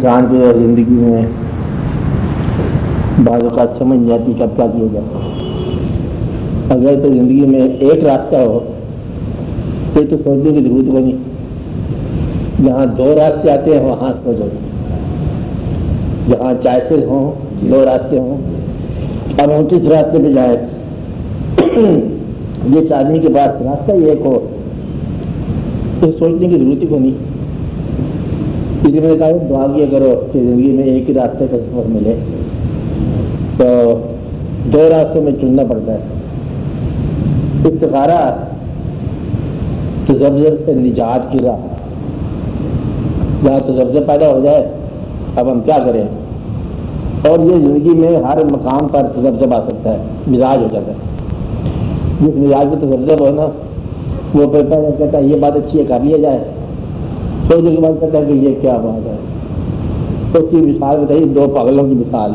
انسان کو زندگی میں بعض اوقات سمجھ نہیں آتی کب کیا کیا جائے. اگر تو زندگی میں ایک راستہ ہو پھر تو سوچنے کی ضرورت بنی. جہاں دو راستے آتے ہیں وہاں سوچو. جہاں چوائسز ہوں، دو راستے ہوں، اب ہم کس راستے پہ جائیں؟ جس آدمی کے پاس راستہ ہی ایک ہو تو سوچنے کی ضرورت ہی کو نہیں. اس لیے میں نے کہا دعا کیا کرو کہ زندگی میں ایک ہی راستے کا سفر ملے. تو دو راستوں میں چننا پڑتا ہے. استخارہ تذبذب سے نجات کی راہ. جہاں تذبذب پیدا ہو جائے اب ہم کیا کریں. اور یہ زندگی میں ہر مقام پر تذبذب آ سکتا ہے، مزاج ہو جاتا ہے. جس مزاج میں تذبذب ہو نا وہ پھر پہلے کہتا ہے یہ بات اچھی ہے کر لیا جائے، سوچنے کے بعد کہتا ہے کہ یہ کیا بات ہے. تو اس کی مثال بتائیے دو پاگلوں کی مثال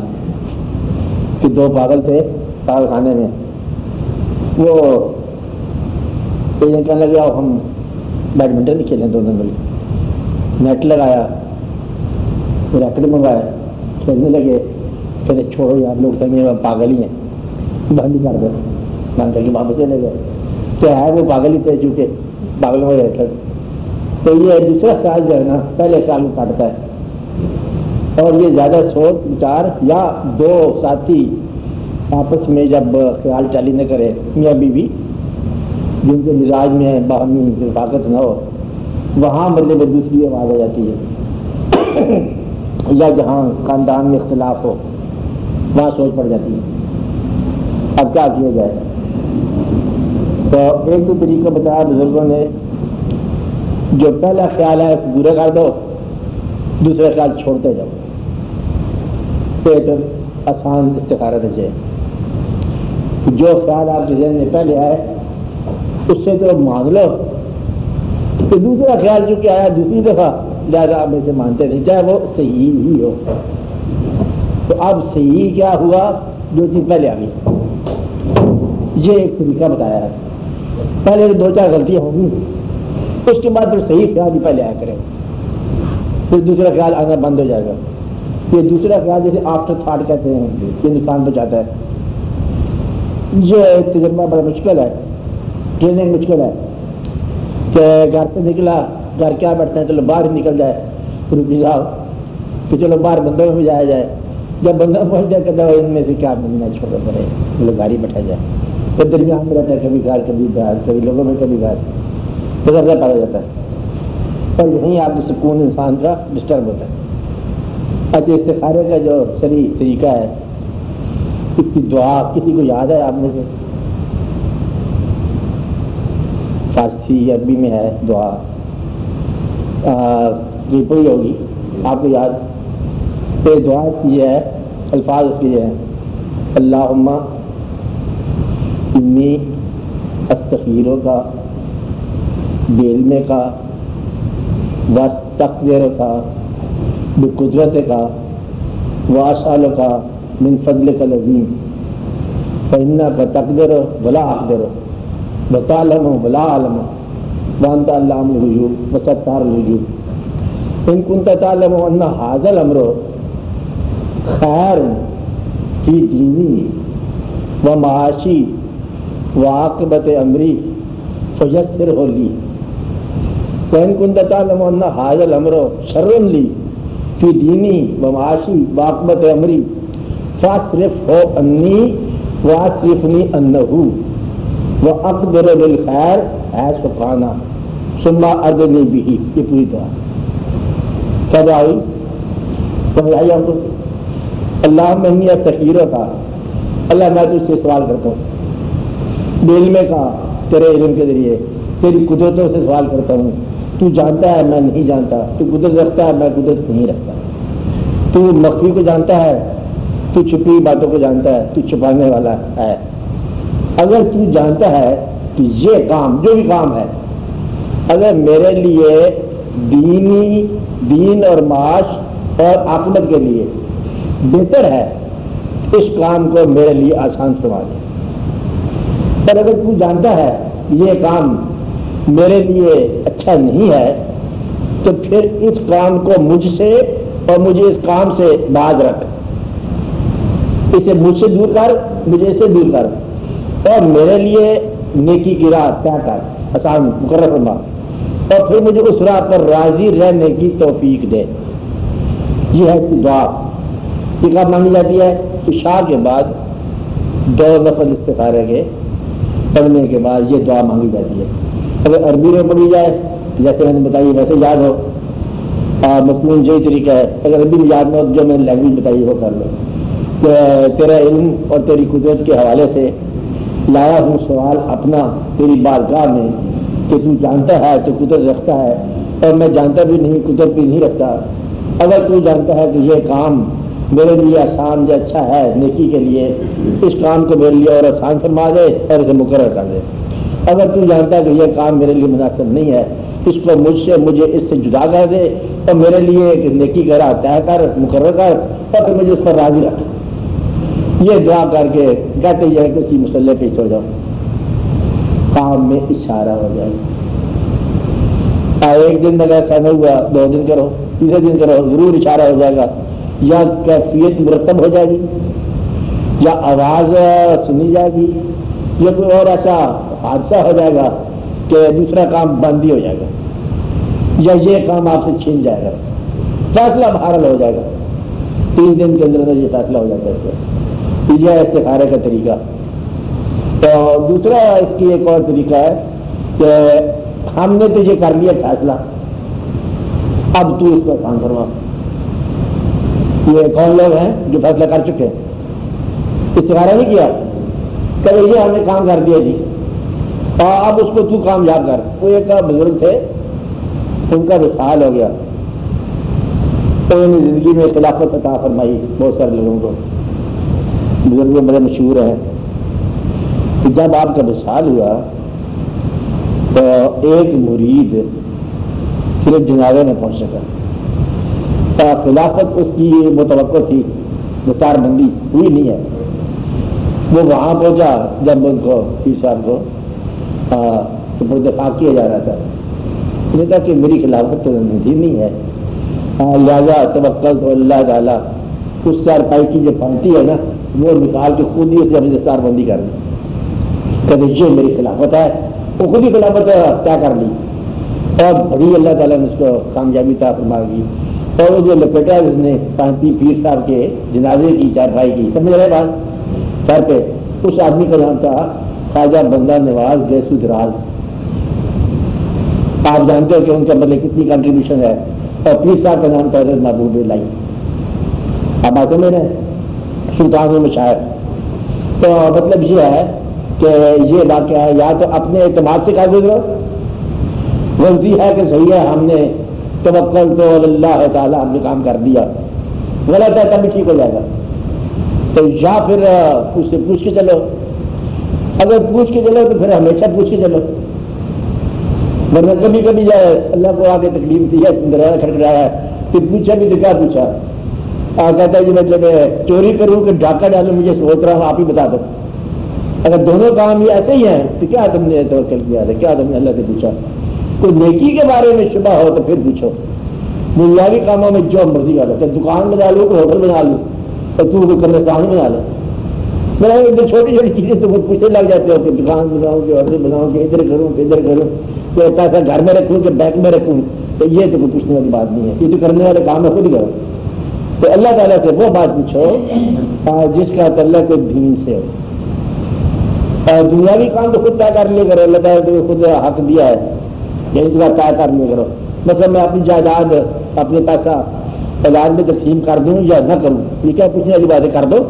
کہ دو پاگل تھے پاگل خانے میں. وہ کہنے لگے آؤ ہم بیڈمنٹن کھیلیں دونوں مل. نیٹ لگایا، ریکٹ منگایا، کھیلنے لگے. کہتے چھوڑو یار لوگ سمجھے پاگل ہی ہیں، بند ہی کر دو. بند کر کے واپس چلے گئے. تو ہے وہ پاگل ہی تھے چونکہ پاگلوں میں رہتے. تو یہ دوسرا خیال جو ہے نا پہلے خیال کو کاٹتا ہے. اور یہ زیادہ سوچ وچار یا دو ساتھی آپس میں جب خیال چالی نہ کرے، میاں بیوی جن کے مزاج میں باہمی رفاقت نہ ہو، وہاں مطلب دوسری آواز آ جاتی ہے. یا جہاں خاندان میں اختلاف ہو وہاں سوچ پڑ جاتی ہے. اب کیا کیا جائے؟ تو ایک تو طریقہ بتایا بزرگوں نے، جو پہلا خیال ہے اسے پورا کر دو، دوسرا خیال چھوڑتے جاؤ. ایک آسان استخارہ ہے. جو خیال آپ کے ذہن میں پہلے آئے اس سے تو مان لو کہ دوسرا خیال جو کہ آیا دوسری دفعہ لہٰذا آپ اسے مانتے نہیں چاہے وہ صحیح ہی ہو. تو اب صحیح کیا ہوا؟ جو چیز پہلے آ گئی. یہ ایک طریقہ بتایا ہے. پہلے دو چار غلطیاں ہوں گی، اس کے بعد پھر صحیح خیال ہی پہلے آیا کرے، پھر دوسرا خیال آنا بند ہو جائے گا. یہ دوسرا خیال جیسے آفٹر تھاٹ کہتے ہیں، یہ نقصان پہنچاتا ہے. یہ ایک تجربہ بڑا مشکل ہے، ٹریننگ مشکل ہے کہ گھر سے نکلا، گھر کیا بیٹھتے ہیں چلو باہر نکل جائے، رکی جاؤ کہ چلو باہر بندوں میں بھی جایا جائے. جب بندہ پہنچ جائے کہتا ہے ان میں سے کیا ملنا چھوڑا پڑے، چلو گاڑی بیٹھا جائے. تو درمیان میں رہتا ہے کبھی گھر کبھی باہر، کبھی لوگوں میں کبھی گھر، تجربہ پیدا ہو جاتا ہے. اور یہیں آپ کو سکون انسان کا ڈسٹرب ہوتا ہے. اچھا استخارے کا جو صحیح طریقہ ہے، اس کی دعا کسی کو یاد ہے آپ میں سے؟ فارسی عربی میں ہے دعا، کوئی ہوگی آپ کو یاد؟ تو دعا یہ ہے، الفاظ اس کے یہ ہیں: اللہم انی استخیروں کا بعلم کا واستقدر کا بقدرت کا واسال کا من فضل کا العظیم فإنک تقدر ولا اقدر وتعلم ولا اعلم وانت علام الغیوب وستار الوجوب ان کنت تعلم ان ھذا الامر خیر فی دینی و معاشی وعاقبت امری فیسرہ لی وإن كنت تعلم أن هذا الأمر شر لي في ديني ومعاشي وعاقبت أمري فاصرفه عني واصرفني عنه وأقدر للخير حيث كان ثم أرضني به. یہ پوری دعا کیا دعا ہوئی؟ سمجھائیے ہم کو. اللہم انی استخیرک، اللہ میں تجھ سے سوال کرتا ہوں علم کا، تیرے علم کے ذریعے تیری قدرتوں سے سوال کرتا ہوں. تو جانتا ہے میں نہیں جانتا، تو قدرت رکھتا ہے میں قدرت نہیں رکھتا. تو مخفی کو جانتا ہے، تو چھپی باتوں کو جانتا ہے، تو چھپانے والا ہے. اگر تو جانتا ہے کہ یہ کام جو بھی کام ہے اگر میرے لیے دین اور معاش اور عاقبت کے لیے بہتر ہے، اس کام کو میرے لیے آسان فرما دے. پر اگر تو جانتا ہے یہ کام میرے لیے اچھا نہیں ہے تو پھر اس کام کو مجھ سے اور مجھے اس کام سے باز رکھ، اسے مجھ سے دور کر، مجھے اسے دور کر، اور میرے لیے نیکی کی راہ طے کر، آسان مقرر فرما، اور پھر مجھے اس راہ پر راضی رہنے کی توفیق دے۔ یہ ہے دعا، یہ کب مانگی جاتی ہے؟ عشاء کے بعد 2 نفل استخارے کے پڑھنے کے بعد یہ دعا مانگی جاتی ہے۔ اگر عربی میں پڑھی جائے جیسے میں نے بتائی ویسے یاد ہو، مضمون یہی طریقہ ہے۔ اگر عربی میں یاد نہ ہو جو میں نے لینگویج بتائی وہ کر لو کہ تیرا علم اور تیری قدرت کے حوالے سے لایا ہوں سوال اپنا تیری بارگاہ میں کہ تو جانتا ہے تو قدرت رکھتا ہے، اور میں جانتا بھی نہیں قدرت بھی نہیں رکھتا۔ اگر تو جانتا ہے کہ یہ کام میرے لیے آسان یا اچھا ہے نیکی کے لیے، اس کام کو میرے لیے اور آسان فرما دے اور اسے مقرر کر دے۔ اگر تو جانتا ہے کہ یہ کام میرے لیے مناسب نہیں ہے، اس کو مجھے اس سے جدا کر دے اور میرے لیے ایک نیکی کا راہ طے کر، مقرر کر، اور پھر مجھے اس پر راضی رکھ۔ یہ دعا کر کے کہتے یہ ہے کہ اسی مسئلے پہ سو جاؤ، کام میں اشارہ ہو جائے۔ ایک دن اگر ایسا نہ ہوا 2 دن کرو، تیسرے دن کرو، ضرور اشارہ ہو جائے گا، یا کیفیت مرتب ہو جائے گی، یا آواز سنی جائے گی، یا کوئی اور ایسا حادثہ ہو جائے گا کہ دوسرا کام بند ہی ہو جائے گا، یا یہ کام آپ سے چھین جائے گا، فیصلہ بہرحال ہو جائے گا۔ 3 دن کے اندر یہ فیصلہ ہو جاتا ہے۔ یہ استخارے کا طریقہ۔ تو دوسرا اس کی ایک اور طریقہ ہے کہ ہم نے تو یہ کر لیا فیصلہ، اب تو اس پر کام کروا۔ یہ کون لوگ ہیں جو فیصلہ کر چکے ہیں؟ استخارہ نہیں کیا، کہ یہ ہم نے کام کر دیا جی، اور اب اس کو تو کامیاب کر۔ وہ ایک بزرگ تھے، ان کا وصال ہو گیا، تو انہوں نے زندگی میں خلافت عطا فرمائی بہت سارے لوگوں کو، بزرگ بڑے مشہور ہیں۔ جب آپ کا وصال ہوا تو ایک مرید صرف جنازے میں پہنچ سکا، خلافت اس کی متوقع تھی، دستار بندی ہوئی نہیں ہے۔ وہ وہاں پہنچا جب ان کو پیر صاحب کو سپرد خاک کیا جا رہا تھا، انہوں نے کہا کہ میری خلافت تو نصیب نہیں ہے، لہٰذا توکل تو اللہ تعالیٰ اس چارپائی کی جو پنکتی ہے نا وہ نکال کے خود ہی اس کی دستار بندی کر دی، کہ یہ میری خلافت ہے۔ وہ خود ہی خلافت طے کر لی، اور بڑی اللہ تعالیٰ نے اس کو کامیابی عطا فرما دی۔ اور وہ جو لپیٹا اس نے پانتی پیر صاحب کے جنازے کی چارپائی کی، سمجھ رہے بات سر پہ، اس آدمی کا نام تھا خواجہ بندہ نواز گیسو دراز۔ آپ جانتے ہو کہ ان کا مطلب کتنی کنٹریبیوشن ہے، اور پیر صاحب کا نام تھا حضرت محبوب لائی۔ اب آتے میں نے سلطان مشاعر۔ تو مطلب یہ ہے کہ یہ واقعہ ہے، یا تو اپنے اعتماد سے قابل رہو، غلطی ہے کہ صحیح ہے ہم نے توکل تو اللہ تعالیٰ ہم نے کام کر دیا، غلط ہے تب بھی ٹھیک ہو جائے گا۔ تو یا پھر اس سے پوچھ کے چلو، اگر پوچھ کے چلو تو پھر ہمیشہ پوچھ کے چلو، ورنہ کبھی کبھی جائے اللہ کو آگے تکلیف دی ہے، دروازہ کھٹکھٹایا ہے، پھر پوچھا بھی تو کیا پوچھا، کہتا ہے جی میں جب چوری کروں کہ ڈاکہ ڈالوں مجھے سوچ رہا ہوں، آپ ہی بتا دو۔ اگر دونوں کام یہ ایسے ہی ہیں تو کیا تم نے توکل کیا ہے، کیا تم نے اللہ سے پوچھا؟ کوئی نیکی کے بارے میں شبہ ہو تو پھر پوچھو، دنیاوی کاموں میں جو مرضی کر لو، کہ دکان بنا لو، کوئی ہوٹل بنا لو، اور تو کوئی قبرستان بنا لو، چھوٹی چھوٹی چیزیں تو پوچھنے لگ جاتے ہو کہ دکان بناؤ کہ ہوٹل بناؤ کہ ادھر کروں کہ ادھر کروں، کہ پیسہ گھر میں رکھوں کہ بینک میں رکھوں، تو یہ تو کوئی پوچھنے والی بات نہیں ہے، یہ تو کرنے والے کام ہے، خود ہی کرو۔ تو اللہ تعالیٰ سے وہ بات پوچھو جس کا تعلق دین سے ہو، اور دنیاوی کام تو خود طے کر لیا کرو، اللہ تعالیٰ نے خود حق دیا ہے کہ اس کا طے کر لیا کرو۔ مطلب میں اپنی جائیداد اپنے پیسہ علاج میں تقسیم کر دوں یا نہ کروں، یہ کیا پوچھنے والی باتیں کر دو،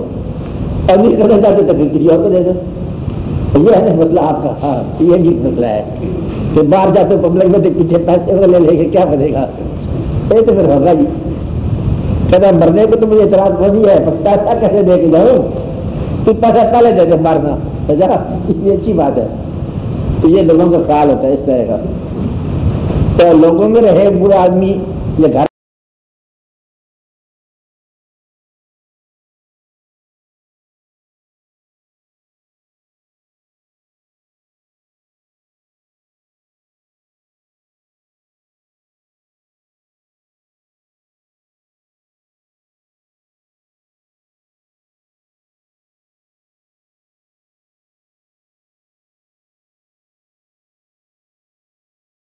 اور نہیں کرنا چاہتے تو پھر کسی اور کو دے دو۔ یہ ہے مسئلہ آپ کا، ہاں یہ بھی مسئلہ ہے کہ باہر جاتے پبلک میں پیچھے پیسے وہ لے کے کیا بنے گا، یہ تو پھر ہوگا جی، کہتا مرنے کو تو مجھے اعتراض نہیں ہے، پیسہ کیسے دے کے جاؤ، تو پیسہ پہلے دے دے مارنا، یہ اچھی بات ہے۔ تو یہ لوگوں کا خیال ہوتا ہے اس طرح کا۔ تو لوگوں میں رہے برا آدمی یا گھر